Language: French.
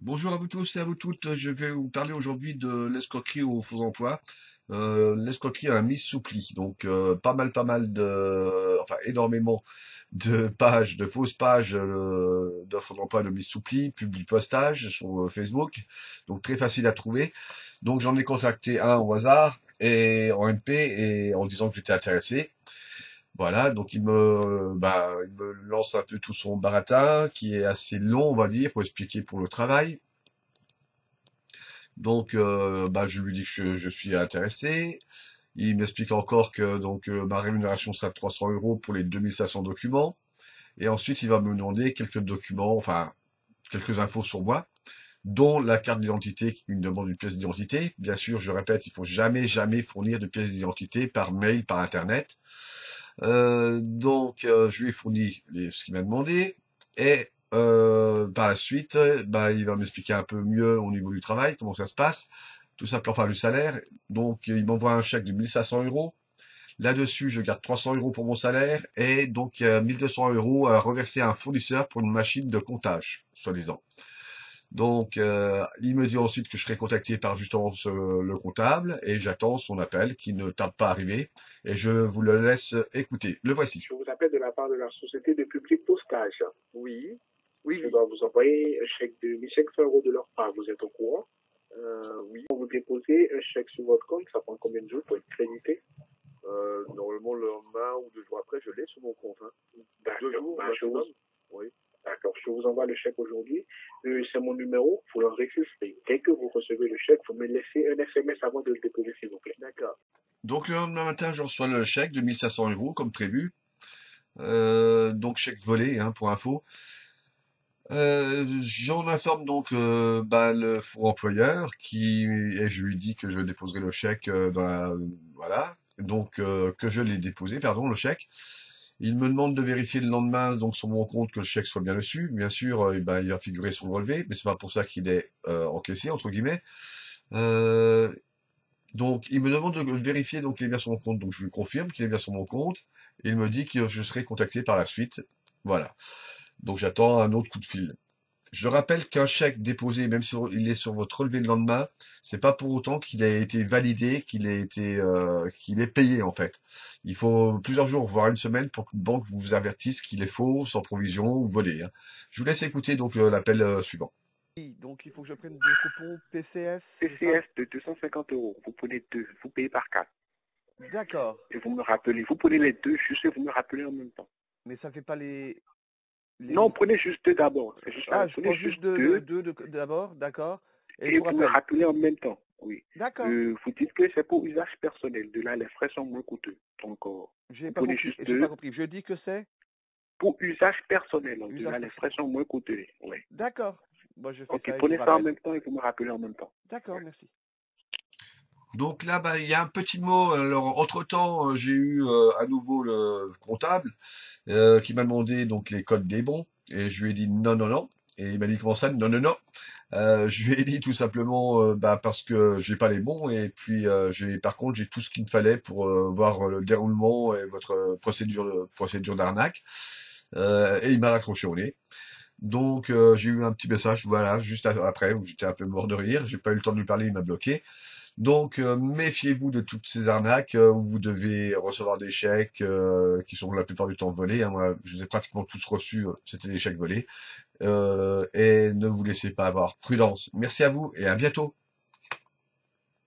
Bonjour à vous tous et à vous toutes. Je vais vous parler aujourd'hui de l'escroquerie aux faux emplois, l'escroquerie à la mise sous pli. Donc pas mal enfin énormément de pages, de fausses pages d'offres d'emploi de mise sous pli, public postage sur Facebook. Donc très facile à trouver. Donc j'en ai contacté un au hasard et en MP et en disant que j'étais intéressé. Voilà, donc il me lance un peu tout son baratin, qui est assez long, on va dire, pour expliquer pour le travail. Donc, je lui dis que je suis intéressé. Il m'explique encore que ma rémunération sera de 300 euros pour les 2500 documents. Et ensuite, il va me demander quelques documents, enfin quelques infos sur moi, dont la carte d'identité, il me demande une pièce d'identité. Bien sûr, je répète, il faut jamais fournir de pièce d'identité par mail, par internet. Je lui ai fourni ce qu'il m'a demandé. Et par la suite, il va m'expliquer un peu mieux au niveau du travail, comment ça se passe, tout simplement, enfin le salaire. Donc, il m'envoie un chèque de 1500 euros. Là-dessus, je garde 300 euros pour mon salaire et donc 1200 euros à reverser à un fournisseur pour une machine de comptage, soi-disant. Donc, il me dit ensuite que je serai contacté par justement le comptable et j'attends son appel qui ne tarde pas à arriver et je vous le laisse écouter. Le voici. Je vous appelle de la part de la société de public postage. Oui, oui, Je oui, dois vous envoyer un chèque de 1500 euros de leur part. Vous êtes au courant? oui. Quand vous déposez un chèque sur votre compte, ça prend combien de jours pour être crédité? Normalement, le lendemain ou 2 jours après, je l'ai sur mon compte. Hein. 2 D'accord. jours Je vous, maximum. Oui. d'accord. Je vous envoie le chèque aujourd'hui. C'est mon numéro. Vous l'enregistrez. Dès que vous recevez le chèque, vous me laissez un SMS avant de le déposer, s'il vous plaît. D'accord. Donc le lendemain matin, je reçois le chèque de 1500 euros comme prévu. Donc chèque volé, hein, pour info. J'en informe le faux employeur et je lui dis que je déposerai le chèque voilà, que je l'ai déposé, pardon, le chèque. Il me demande de vérifier le lendemain donc sur mon compte que le chèque soit bien reçu. Bien sûr, il va figurer son relevé, mais c'est pas pour ça qu'il est encaissé entre guillemets. Euh, donc il me demande de vérifier donc qu'il est bien sur mon compte, donc je lui confirme qu'il est bien sur mon compte. Et il me dit que je serai contacté par la suite. Voilà. Donc j'attends un autre coup de fil. Je rappelle qu'un chèque déposé, même si il est sur votre relevé le lendemain, c'est pas pour autant qu'il a été validé, qu'il est payé en fait. Il faut plusieurs jours, voire une semaine, pour qu'une banque vous avertisse qu'il est faux, sans provision ou volé, hein. Je vous laisse écouter l'appel suivant. Oui, donc il faut que je prenne des coupons PCS, c'est ça? PCS de 250 euros. Vous prenez deux. Vous payez par carte. D'accord. Et vous me rappelez. Vous prenez les deux juste et vous me rappelez en même temps. Mais ça fait pas les... Non, prenez juste deux d'abord. C'est juste, Ah, je prenez prends juste juste deux deux d'abord, d'accord. Et je et vous vous me rappelle. rappelez en même temps. Oui. D'accord. Vous dites que c'est pour usage personnel. De là, les frais sont moins coûteux. Donc, J'ai vous pas prenez compris. juste J'ai pas deux. compris. Je dis que c'est Pour usage personnel. Donc, de usage là, les personnel. frais sont moins coûteux. Oui. D'accord. Moi, je fais Ok, ça et je vous prenez ça en rappelle. même temps et vous me rappelez en même temps. D'accord, Ouais. merci. Donc là, il y a un petit mot. Alors, entre-temps, j'ai eu à nouveau le comptable qui m'a demandé donc les codes des bons et je lui ai dit non, non, non. Et il m'a dit comment ça, non, non, non. Je lui ai dit tout simplement parce que j'ai pas les bons et puis par contre j'ai tout ce qu'il me fallait pour voir le déroulement et votre procédure d'arnaque. Et il m'a raccroché au nez. Donc j'ai eu un petit message, voilà, juste après où j'étais un peu mort de rire. J'ai pas eu le temps de lui parler, il m'a bloqué. Donc, méfiez-vous de toutes ces arnaques où vous devez recevoir des chèques qui sont la plupart du temps volés, hein. Moi, je les ai pratiquement tous reçus, c'était des chèques volés. Et ne vous laissez pas avoir. Prudence. Merci à vous et à bientôt.